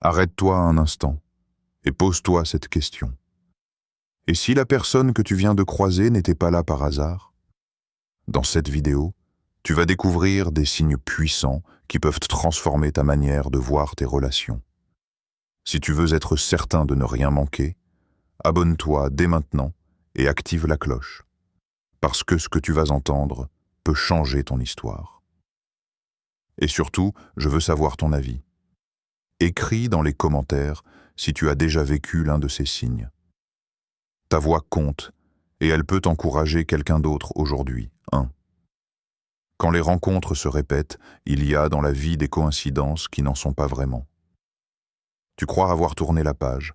Arrête-toi un instant et pose-toi cette question. Et si la personne que tu viens de croiser n'était pas là par hasard? Dans cette vidéo, tu vas découvrir des signes puissants qui peuvent transformer ta manière de voir tes relations. Si tu veux être certain de ne rien manquer, abonne-toi dès maintenant et active la cloche, parce que ce que tu vas entendre peut changer ton histoire. Et surtout, je veux savoir ton avis. Écris dans les commentaires si tu as déjà vécu l'un de ces signes. Ta voix compte et elle peut encourager quelqu'un d'autre aujourd'hui. 1. Quand les rencontres se répètent, il y a dans la vie des coïncidences qui n'en sont pas vraiment. Tu crois avoir tourné la page,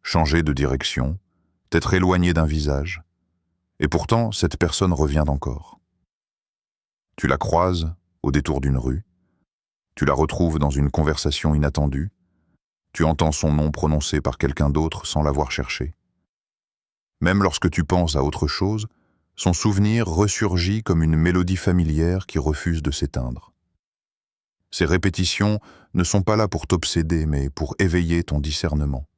changé de direction, t'être éloigné d'un visage, et pourtant cette personne revient encore. Tu la croises au détour d'une rue, tu la retrouves dans une conversation inattendue, tu entends son nom prononcé par quelqu'un d'autre sans l'avoir cherché. Même lorsque tu penses à autre chose, son souvenir ressurgit comme une mélodie familière qui refuse de s'éteindre. Ces répétitions ne sont pas là pour t'obséder, mais pour éveiller ton discernement.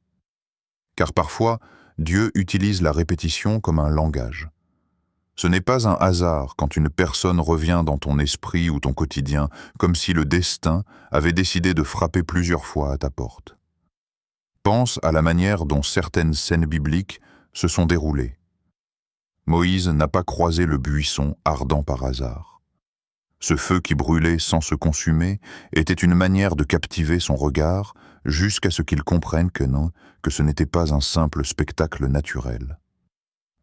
Car parfois, Dieu utilise la répétition comme un langage. Ce n'est pas un hasard quand une personne revient dans ton esprit ou ton quotidien, comme si le destin avait décidé de frapper plusieurs fois à ta porte. Pense à la manière dont certaines scènes bibliques se sont déroulées. Moïse n'a pas croisé le buisson ardent par hasard. Ce feu qui brûlait sans se consumer était une manière de captiver son regard jusqu'à ce qu'il comprenne que ce n'était pas un simple spectacle naturel.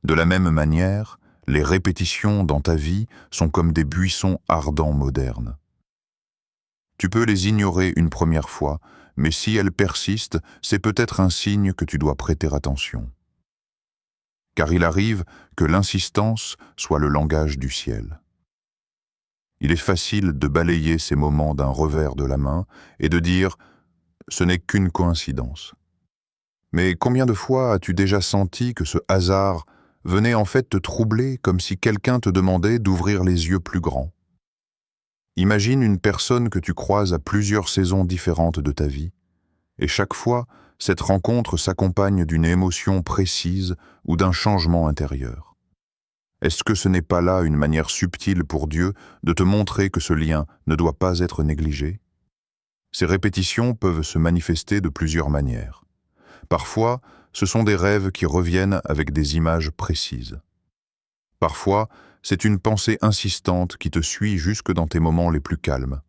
De la même manière, les répétitions dans ta vie sont comme des buissons ardents modernes. Tu peux les ignorer une première fois, mais si elles persistent, c'est peut-être un signe que tu dois prêter attention. Car il arrive que l'insistance soit le langage du ciel. Il est facile de balayer ces moments d'un revers de la main et de dire « ce n'est qu'une coïncidence ». Mais combien de fois as-tu déjà senti que ce hasard venait en fait te troubler comme si quelqu'un te demandait d'ouvrir les yeux plus grands? Imagine une personne que tu croises à plusieurs saisons différentes de ta vie, et chaque fois, cette rencontre s'accompagne d'une émotion précise ou d'un changement intérieur. Est-ce que ce n'est pas là une manière subtile pour Dieu de te montrer que ce lien ne doit pas être négligé? Ces répétitions peuvent se manifester de plusieurs manières. Parfois, ce sont des rêves qui reviennent avec des images précises. Parfois, c'est une pensée insistante qui te suit jusque dans tes moments les plus calmes.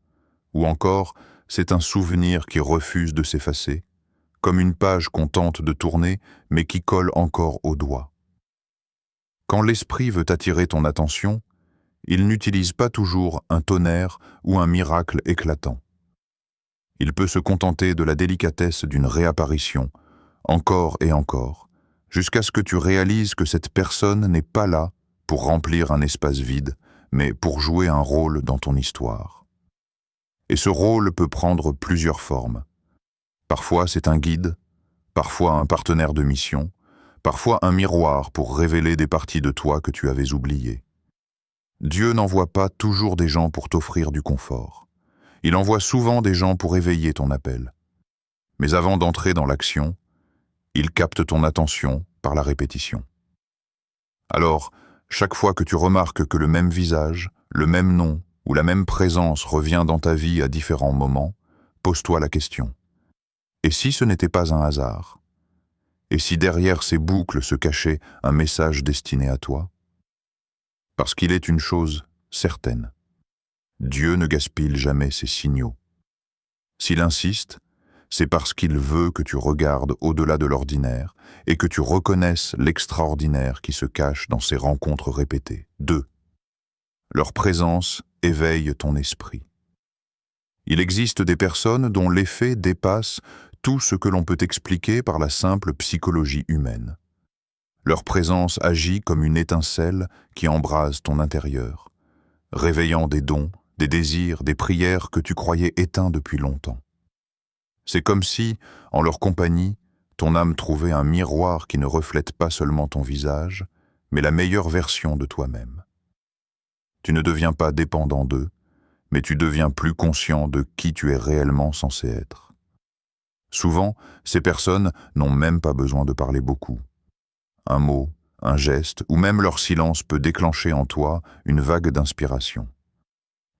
Ou encore, c'est un souvenir qui refuse de s'effacer, comme une page qu'on tente de tourner, mais qui colle encore au doigt. Quand l'esprit veut attirer ton attention, il n'utilise pas toujours un tonnerre ou un miracle éclatant. Il peut se contenter de la délicatesse d'une réapparition, encore et encore, jusqu'à ce que tu réalises que cette personne n'est pas là pour remplir un espace vide, mais pour jouer un rôle dans ton histoire. Et ce rôle peut prendre plusieurs formes. Parfois c'est un guide, parfois un partenaire de mission, parfois un miroir pour révéler des parties de toi que tu avais oubliées. Dieu n'envoie pas toujours des gens pour t'offrir du confort. Il envoie souvent des gens pour éveiller ton appel. Mais avant d'entrer dans l'action, il capte ton attention par la répétition. Alors, chaque fois que tu remarques que le même visage, le même nom ou la même présence revient dans ta vie à différents moments, pose-toi la question. Et si ce n'était pas un hasard? Et si derrière ces boucles se cachait un message destiné à toi? Parce qu'il est une chose certaine. Dieu ne gaspille jamais ses signaux. S'il insiste, c'est parce qu'il veut que tu regardes au-delà de l'ordinaire et que tu reconnaisses l'extraordinaire qui se cache dans ces rencontres répétées. 2. Leur présence éveille ton esprit. Il existe des personnes dont l'effet dépasse tout ce que l'on peut expliquer par la simple psychologie humaine. Leur présence agit comme une étincelle qui embrase ton intérieur, réveillant des dons, des désirs, des prières que tu croyais éteints depuis longtemps. C'est comme si, en leur compagnie, ton âme trouvait un miroir qui ne reflète pas seulement ton visage, mais la meilleure version de toi-même. Tu ne deviens pas dépendant d'eux, mais tu deviens plus conscient de qui tu es réellement censé être. Souvent, ces personnes n'ont même pas besoin de parler beaucoup. Un mot, un geste ou même leur silence peut déclencher en toi une vague d'inspiration.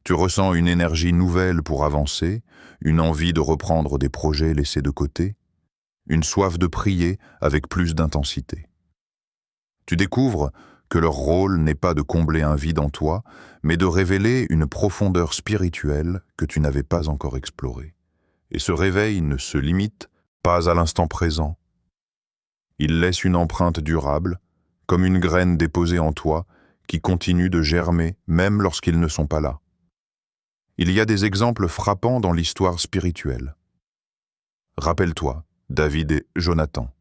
Tu ressens une énergie nouvelle pour avancer, une envie de reprendre des projets laissés de côté, une soif de prier avec plus d'intensité. Tu découvres que leur rôle n'est pas de combler un vide en toi, mais de révéler une profondeur spirituelle que tu n'avais pas encore explorée. Et ce réveil ne se limite pas à l'instant présent. Il laisse une empreinte durable, comme une graine déposée en toi, qui continue de germer même lorsqu'ils ne sont pas là. Il y a des exemples frappants dans l'histoire spirituelle. Rappelle-toi, David et Jonathan.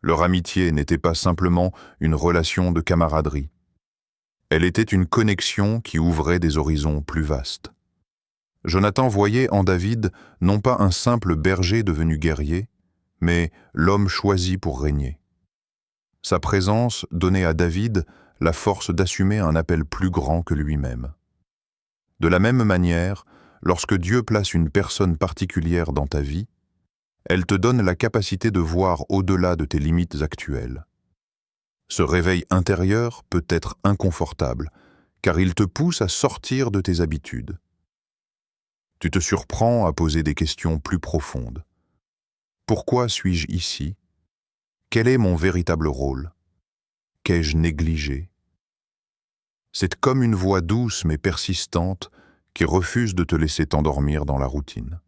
Leur amitié n'était pas simplement une relation de camaraderie. Elle était une connexion qui ouvrait des horizons plus vastes. Jonathan voyait en David non pas un simple berger devenu guerrier, mais l'homme choisi pour régner. Sa présence donnait à David la force d'assumer un appel plus grand que lui-même. De la même manière, lorsque Dieu place une personne particulière dans ta vie, elle te donne la capacité de voir au-delà de tes limites actuelles. Ce réveil intérieur peut être inconfortable, car il te pousse à sortir de tes habitudes. Tu te surprends à poser des questions plus profondes. Pourquoi suis-je ici? Quel est mon véritable rôle? Qu'ai-je négligé? C'est comme une voix douce mais persistante qui refuse de te laisser t'endormir dans la routine.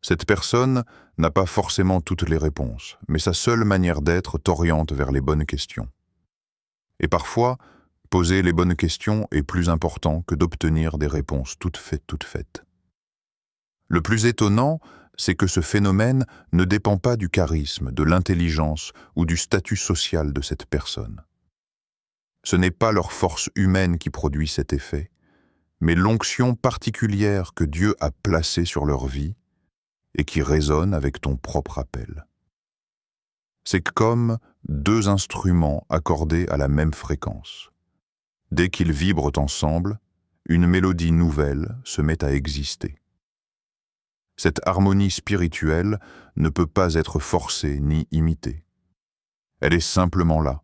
Cette personne n'a pas forcément toutes les réponses, mais sa seule manière d'être t'oriente vers les bonnes questions. Et parfois, poser les bonnes questions est plus important que d'obtenir des réponses toutes faites. Le plus étonnant, c'est que ce phénomène ne dépend pas du charisme, de l'intelligence ou du statut social de cette personne. Ce n'est pas leur force humaine qui produit cet effet, mais l'onction particulière que Dieu a placée sur leur vie et qui résonne avec ton propre appel. C'est comme deux instruments accordés à la même fréquence. Dès qu'ils vibrent ensemble, une mélodie nouvelle se met à exister. Cette harmonie spirituelle ne peut pas être forcée ni imitée. Elle est simplement là,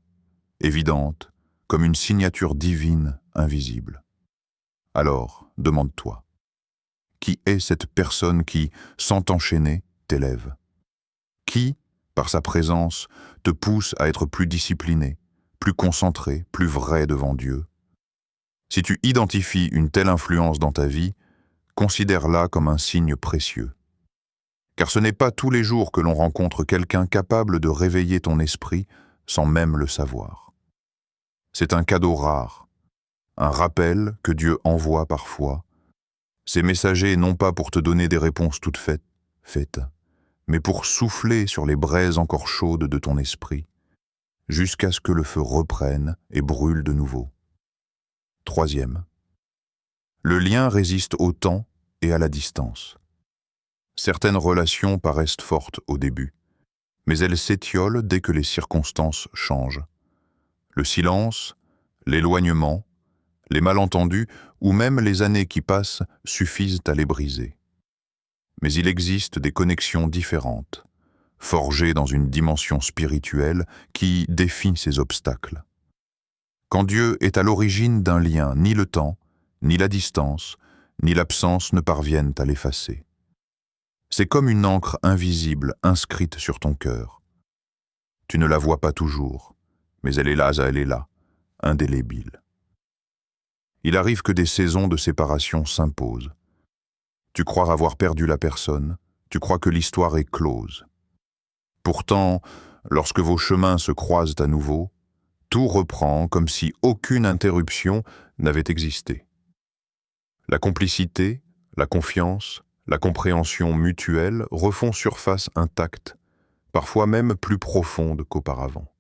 évidente, comme une signature divine invisible. Alors, demande-toi, qui est cette personne qui, sans t'enchaîner, t'élève? Qui, par sa présence, te pousse à être plus discipliné, plus concentré, plus vrai devant Dieu? Si tu identifies une telle influence dans ta vie, considère-la comme un signe précieux. Car ce n'est pas tous les jours que l'on rencontre quelqu'un capable de réveiller ton esprit sans même le savoir. C'est un cadeau rare, un rappel que Dieu envoie parfois. Ces messagers non pas pour te donner des réponses toutes faites, mais pour souffler sur les braises encore chaudes de ton esprit, jusqu'à ce que le feu reprenne et brûle de nouveau. Troisième, le lien résiste au temps et à la distance. Certaines relations paraissent fortes au début, mais elles s'étiolent dès que les circonstances changent. Le silence, l'éloignement, les malentendus ou même les années qui passent suffisent à les briser. Mais il existe des connexions différentes, forgées dans une dimension spirituelle qui défie ces obstacles. Quand Dieu est à l'origine d'un lien, ni le temps, ni la distance, ni l'absence ne parviennent à l'effacer. C'est comme une encre invisible inscrite sur ton cœur. Tu ne la vois pas toujours, mais elle est là, indélébile. Il arrive que des saisons de séparation s'imposent. Tu crois avoir perdu la personne, tu crois que l'histoire est close. Pourtant, lorsque vos chemins se croisent à nouveau, tout reprend comme si aucune interruption n'avait existé. La complicité, la confiance, la compréhension mutuelle refont surface intacte, parfois même plus profonde qu'auparavant.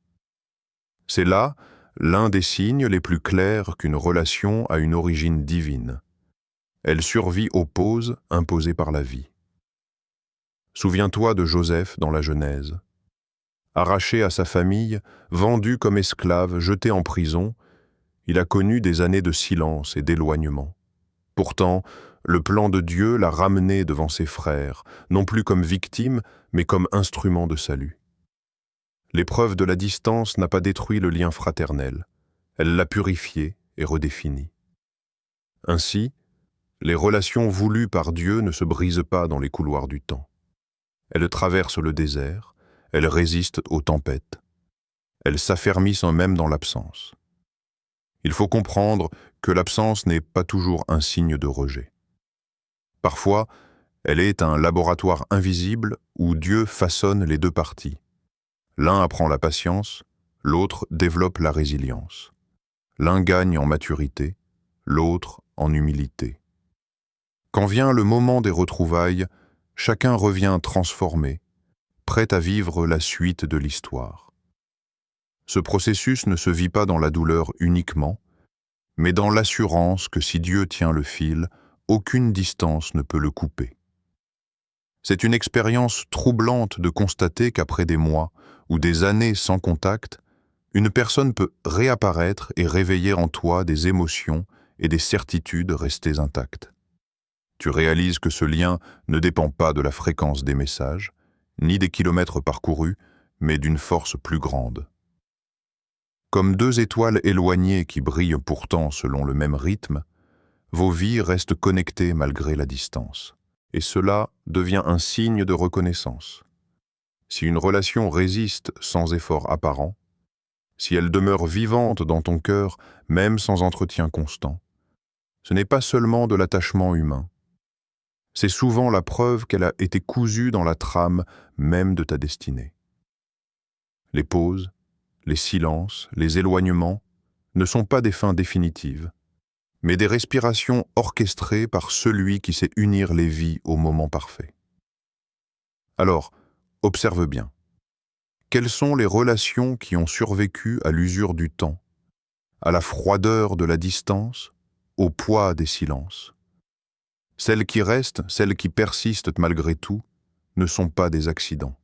C'est là l'un des signes les plus clairs qu'une relation a une origine divine. Elle survit aux pauses imposées par la vie. Souviens-toi de Joseph dans la Genèse. Arraché à sa famille, vendu comme esclave, jeté en prison, il a connu des années de silence et d'éloignement. Pourtant, Le plan de Dieu l'a ramenée devant ses frères, non plus comme victime, mais comme instrument de salut. L'épreuve de la distance n'a pas détruit le lien fraternel, elle l'a purifié et redéfini. Ainsi, les relations voulues par Dieu ne se brisent pas dans les couloirs du temps. Elles traversent le désert, elles résistent aux tempêtes, elles s'affermissent même dans l'absence. Il faut comprendre que l'absence n'est pas toujours un signe de rejet. Parfois, elle est un laboratoire invisible où Dieu façonne les deux parties. L'un apprend la patience, l'autre développe la résilience. L'un gagne en maturité, l'autre en humilité. Quand vient le moment des retrouvailles, chacun revient transformé, prêt à vivre la suite de l'histoire. Ce processus ne se vit pas dans la douleur uniquement, mais dans l'assurance que si Dieu tient le fil, aucune distance ne peut le couper. C'est une expérience troublante de constater qu'après des mois ou des années sans contact, une personne peut réapparaître et réveiller en toi des émotions et des certitudes restées intactes. Tu réalises que ce lien ne dépend pas de la fréquence des messages, ni des kilomètres parcourus, mais d'une force plus grande. Comme deux étoiles éloignées qui brillent pourtant selon le même rythme, vos vies restent connectées malgré la distance. Et cela devient un signe de reconnaissance. Si une relation résiste sans effort apparent, si elle demeure vivante dans ton cœur, même sans entretien constant, ce n'est pas seulement de l'attachement humain. C'est souvent la preuve qu'elle a été cousue dans la trame même de ta destinée. Les pauses, les silences, les éloignements ne sont pas des fins définitives, mais des respirations orchestrées par celui qui sait unir les vies au moment parfait. Alors, observe bien. Quelles sont les relations qui ont survécu à l'usure du temps, à la froideur de la distance, au poids des silences? Celles qui restent, celles qui persistent malgré tout, ne sont pas des accidents.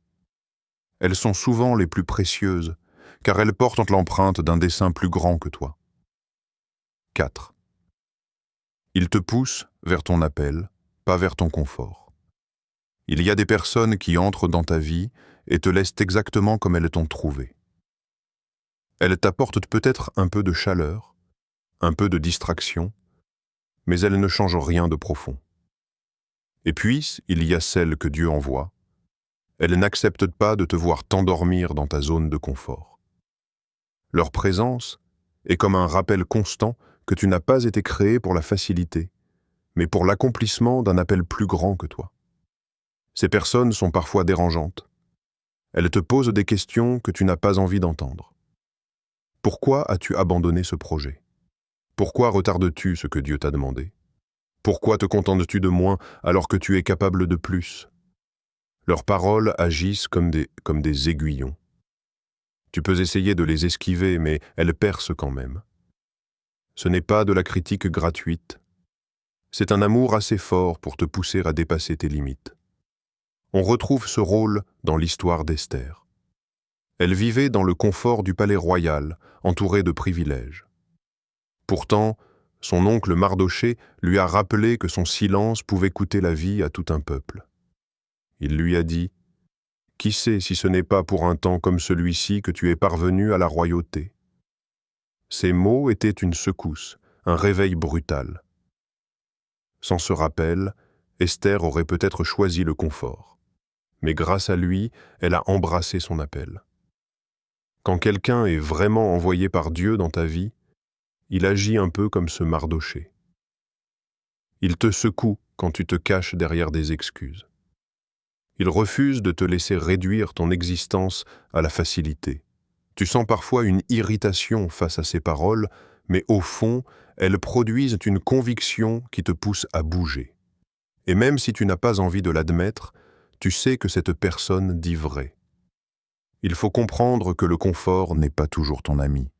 Elles sont souvent les plus précieuses, car elles portent l'empreinte d'un dessein plus grand que toi. 4. Ils te poussent vers ton appel, pas vers ton confort. Il y a des personnes qui entrent dans ta vie et te laissent exactement comme elles t'ont trouvé. Elles t'apportent peut-être un peu de chaleur, un peu de distraction, mais elles ne changent rien de profond. Et puis, il y a celles que Dieu envoie. Elles n'acceptent pas de te voir t'endormir dans ta zone de confort. Leur présence est comme un rappel constant que tu n'as pas été créé pour la facilité, mais pour l'accomplissement d'un appel plus grand que toi. Ces personnes sont parfois dérangeantes. Elles te posent des questions que tu n'as pas envie d'entendre. Pourquoi as-tu abandonné ce projet? Pourquoi retardes-tu ce que Dieu t'a demandé? Pourquoi te contentes-tu de moins alors que tu es capable de plus? Leurs paroles agissent comme des aiguillons. Tu peux essayer de les esquiver, mais elles percent quand même. Ce n'est pas de la critique gratuite. C'est un amour assez fort pour te pousser à dépasser tes limites. On retrouve ce rôle dans l'histoire d'Esther. Elle vivait dans le confort du palais royal, entourée de privilèges. Pourtant, son oncle Mardochée lui a rappelé que son silence pouvait coûter la vie à tout un peuple. Il lui a dit « Qui sait si ce n'est pas pour un temps comme celui-ci que tu es parvenu à la royauté ?» Ces mots étaient une secousse, un réveil brutal. Sans ce rappel, Esther aurait peut-être choisi le confort. Mais grâce à lui, elle a embrassé son appel. Quand quelqu'un est vraiment envoyé par Dieu dans ta vie, il agit un peu comme ce Mardochée. Il te secoue quand tu te caches derrière des excuses. Il refuse de te laisser réduire ton existence à la facilité. Tu sens parfois une irritation face à ses paroles, mais au fond, elles produisent une conviction qui te pousse à bouger. Et même si tu n'as pas envie de l'admettre, tu sais que cette personne dit vrai. Il faut comprendre que le confort n'est pas toujours ton ami.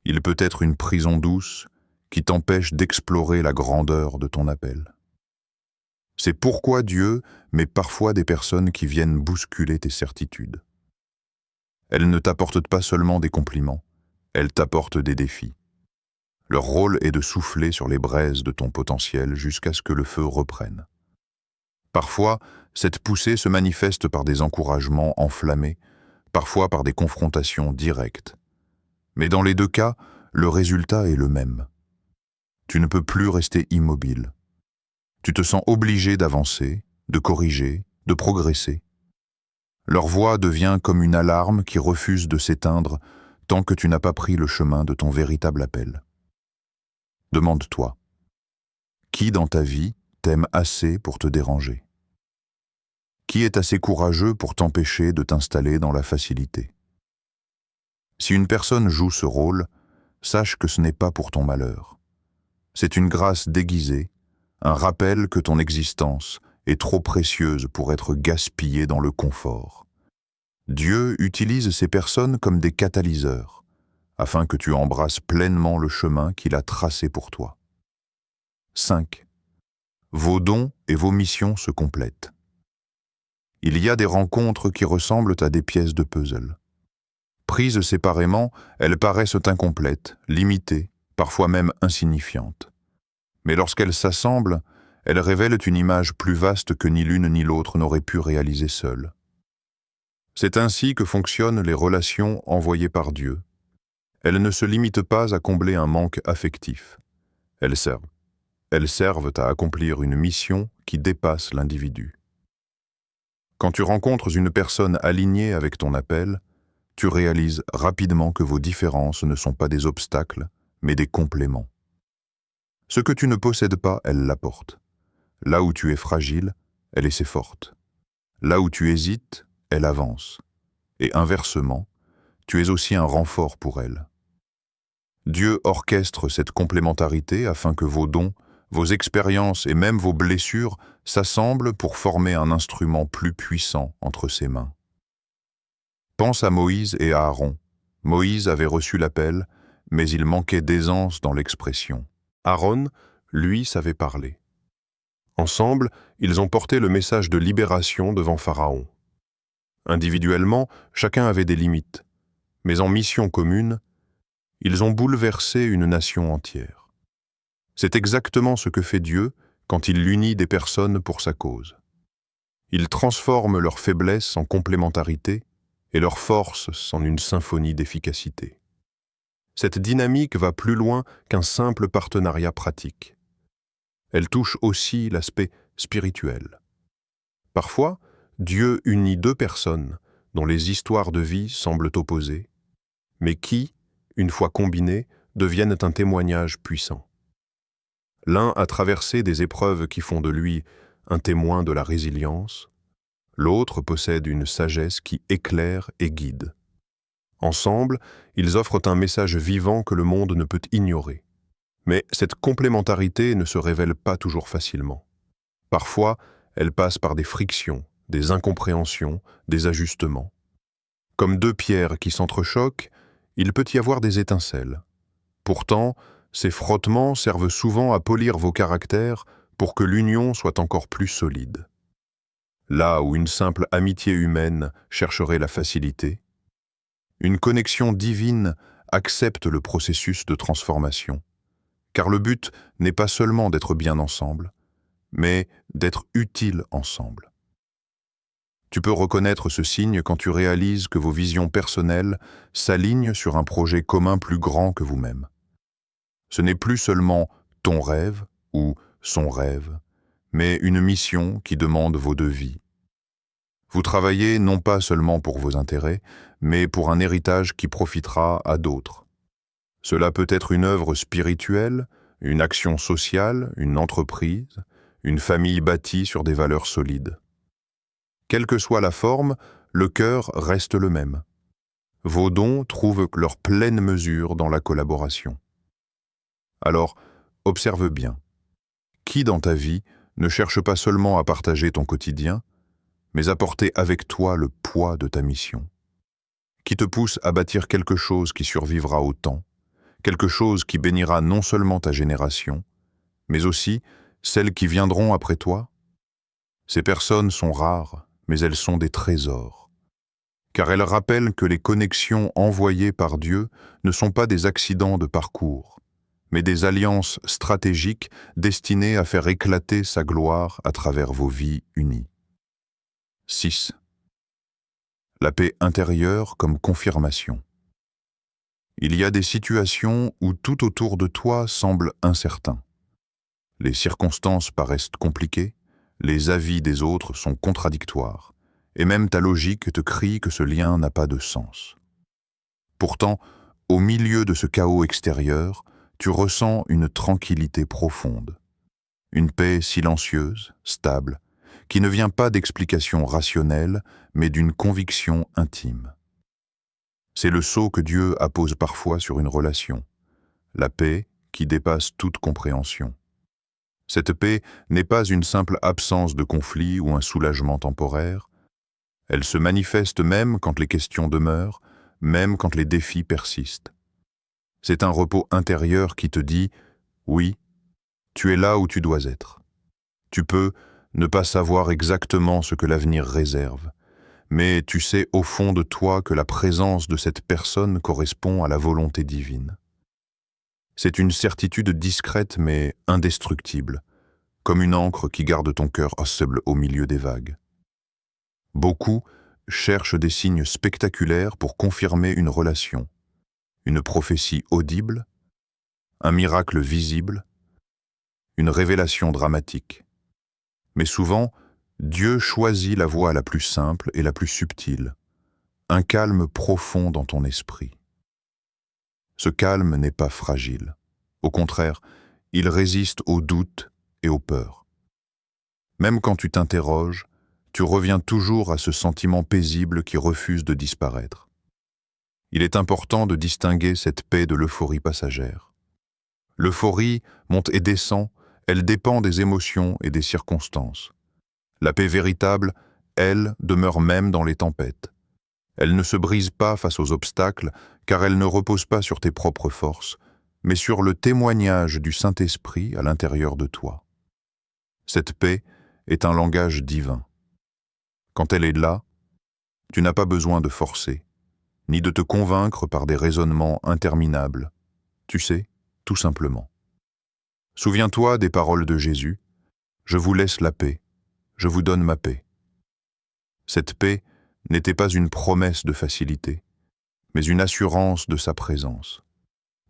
Il peut être une prison douce qui t'empêche d'explorer la grandeur de ton appel. C'est pourquoi Dieu met parfois des personnes qui viennent bousculer tes certitudes. Elles ne t'apportent pas seulement des compliments, elles t'apportent des défis. Leur rôle est de souffler sur les braises de ton potentiel jusqu'à ce que le feu reprenne. Parfois, cette poussée se manifeste par des encouragements enflammés, parfois par des confrontations directes. Mais dans les deux cas, le résultat est le même. Tu ne peux plus rester immobile. Tu te sens obligé d'avancer, de corriger, de progresser. Leur voix devient comme une alarme qui refuse de s'éteindre tant que tu n'as pas pris le chemin de ton véritable appel. Demande-toi, qui dans ta vie t'aime assez pour te déranger? Qui est assez courageux pour t'empêcher de t'installer dans la facilité? Si une personne joue ce rôle, sache que ce n'est pas pour ton malheur. C'est une grâce déguisée, un rappel que ton existence est trop précieuse pour être gaspillée dans le confort. Dieu utilise ces personnes comme des catalyseurs, afin que tu embrasses pleinement le chemin qu'il a tracé pour toi. 5. Vos dons et vos missions se complètent. Il y a des rencontres qui ressemblent à des pièces de puzzle. Prises séparément, elles paraissent incomplètes, limitées, parfois même insignifiantes. Mais lorsqu'elles s'assemblent, elles révèlent une image plus vaste que ni l'une ni l'autre n'auraient pu réaliser seules. C'est ainsi que fonctionnent les relations envoyées par Dieu. Elles ne se limitent pas à combler un manque affectif. Elles servent à accomplir une mission qui dépasse l'individu. Quand tu rencontres une personne alignée avec ton appel, tu réalises rapidement que vos différences ne sont pas des obstacles, mais des compléments. Ce que tu ne possèdes pas, elle l'apporte. Là où tu es fragile, elle essaie forte. Là où tu hésites, elle avance. Et inversement, tu es aussi un renfort pour elle. Dieu orchestre cette complémentarité afin que vos dons, vos expériences et même vos blessures s'assemblent pour former un instrument plus puissant entre ses mains. Pense à Moïse et à Aaron. Moïse avait reçu l'appel, mais il manquait d'aisance dans l'expression. Aaron, lui, savait parler. Ensemble, ils ont porté le message de libération devant Pharaon. Individuellement, chacun avait des limites, mais en mission commune, ils ont bouleversé une nation entière. C'est exactement ce que fait Dieu quand il unit des personnes pour sa cause. Il transforme leurs faiblesses en complémentarité et leurs forces en une symphonie d'efficacité. Cette dynamique va plus loin qu'un simple partenariat pratique. Elle touche aussi l'aspect spirituel. Parfois, Dieu unit deux personnes dont les histoires de vie semblent opposées, mais qui, une fois combinées, deviennent un témoignage puissant. L'un a traversé des épreuves qui font de lui un témoin de la résilience, l'autre possède une sagesse qui éclaire et guide. Ensemble, ils offrent un message vivant que le monde ne peut ignorer. Mais cette complémentarité ne se révèle pas toujours facilement. Parfois, elle passe par des frictions, des incompréhensions, des ajustements. Comme deux pierres qui s'entrechoquent, il peut y avoir des étincelles. Pourtant, ces frottements servent souvent à polir vos caractères pour que l'union soit encore plus solide. Là où une simple amitié humaine chercherait la facilité, une connexion divine accepte le processus de transformation, car le but n'est pas seulement d'être bien ensemble, mais d'être utile ensemble. Tu peux reconnaître ce signe quand tu réalises que vos visions personnelles s'alignent sur un projet commun plus grand que vous-même. Ce n'est plus seulement ton rêve ou son rêve, mais une mission qui demande vos deux vies. Vous travaillez non pas seulement pour vos intérêts, mais pour un héritage qui profitera à d'autres. Cela peut être une œuvre spirituelle, une action sociale, une entreprise, une famille bâtie sur des valeurs solides. Quelle que soit la forme, le cœur reste le même. Vos dons trouvent leur pleine mesure dans la collaboration. Alors, observe bien. Qui dans ta vie ne cherche pas seulement à partager ton quotidien, mais à porter avec toi le poids de ta mission? Qui te pousse à bâtir quelque chose qui survivra au temps, quelque chose qui bénira non seulement ta génération, mais aussi celles qui viendront après toi? Ces personnes sont rares, mais elles sont des trésors, car elles rappellent que les connexions envoyées par Dieu ne sont pas des accidents de parcours, mais des alliances stratégiques destinées à faire éclater sa gloire à travers vos vies unies. 6. La paix intérieure comme confirmation. Il y a des situations où tout autour de toi semble incertain. Les circonstances paraissent compliquées, les avis des autres sont contradictoires, et même ta logique te crie que ce lien n'a pas de sens. Pourtant, au milieu de ce chaos extérieur, tu ressens une tranquillité profonde, une paix silencieuse, stable, qui ne vient pas d'explications rationnelles, mais d'une conviction intime. C'est le sceau que Dieu appose parfois sur une relation, la paix qui dépasse toute compréhension. Cette paix n'est pas une simple absence de conflit ou un soulagement temporaire. Elle se manifeste même quand les questions demeurent, même quand les défis persistent. C'est un repos intérieur qui te dit « Oui, tu es là où tu dois être. Tu peux ne pas savoir exactement ce que l'avenir réserve, mais tu sais au fond de toi que la présence de cette personne correspond à la volonté divine. » C'est une certitude discrète mais indestructible, comme une ancre qui garde ton cœur paisible au milieu des vagues. Beaucoup cherchent des signes spectaculaires pour confirmer une relation, une prophétie audible, un miracle visible, une révélation dramatique. Mais souvent, Dieu choisit la voie la plus simple et la plus subtile, un calme profond dans ton esprit. Ce calme n'est pas fragile. Au contraire, il résiste aux doutes et aux peurs. Même quand tu t'interroges, tu reviens toujours à ce sentiment paisible qui refuse de disparaître. Il est important de distinguer cette paix de l'euphorie passagère. L'euphorie monte et descend, elle dépend des émotions et des circonstances. La paix véritable, elle, demeure même dans les tempêtes. Elle ne se brise pas face aux obstacles, car elle ne repose pas sur tes propres forces, mais sur le témoignage du Saint-Esprit à l'intérieur de toi. Cette paix est un langage divin. Quand elle est là, tu n'as pas besoin de forcer, ni de te convaincre par des raisonnements interminables. Tu sais, tout simplement. Souviens-toi des paroles de Jésus. « Je vous laisse la paix, je vous donne ma paix. » Cette paix n'était pas une promesse de facilité, mais une assurance de sa présence.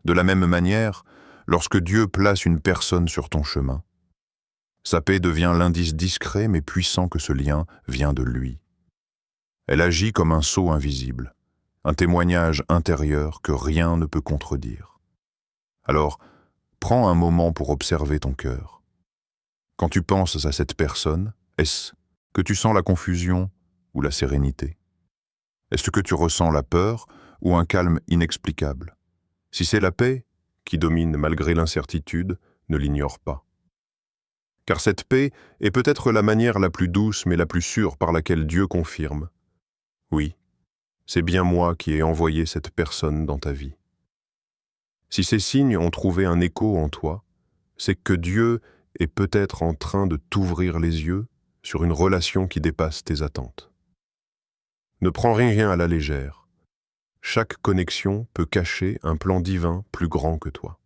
De la même manière, lorsque Dieu place une personne sur ton chemin, sa paix devient l'indice discret mais puissant que ce lien vient de lui. Elle agit comme un sceau invisible, un témoignage intérieur que rien ne peut contredire. Alors, prends un moment pour observer ton cœur. Quand tu penses à cette personne, est-ce que tu sens la confusion ou la sérénité? Est-ce que tu ressens la peur ou un calme inexplicable? Si c'est la paix qui domine malgré l'incertitude, ne l'ignore pas. Car cette paix est peut-être la manière la plus douce mais la plus sûre par laquelle Dieu confirme. Oui, c'est bien moi qui ai envoyé cette personne dans ta vie. Si ces signes ont trouvé un écho en toi, c'est que Dieu est peut-être en train de t'ouvrir les yeux sur une relation qui dépasse tes attentes. Ne prends rien à la légère. Chaque connexion peut cacher un plan divin plus grand que toi.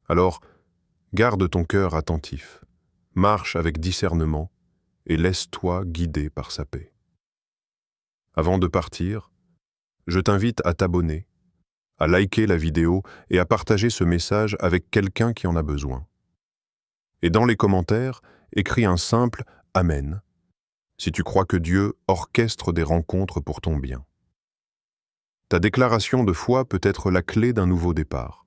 Alors, garde ton cœur attentif, marche avec discernement et laisse-toi guider par sa paix. Avant de partir, je t'invite à t'abonner, à liker la vidéo et à partager ce message avec quelqu'un qui en a besoin. Et dans les commentaires, écris un simple « Amen » si tu crois que Dieu orchestre des rencontres pour ton bien. Ta déclaration de foi peut être la clé d'un nouveau départ.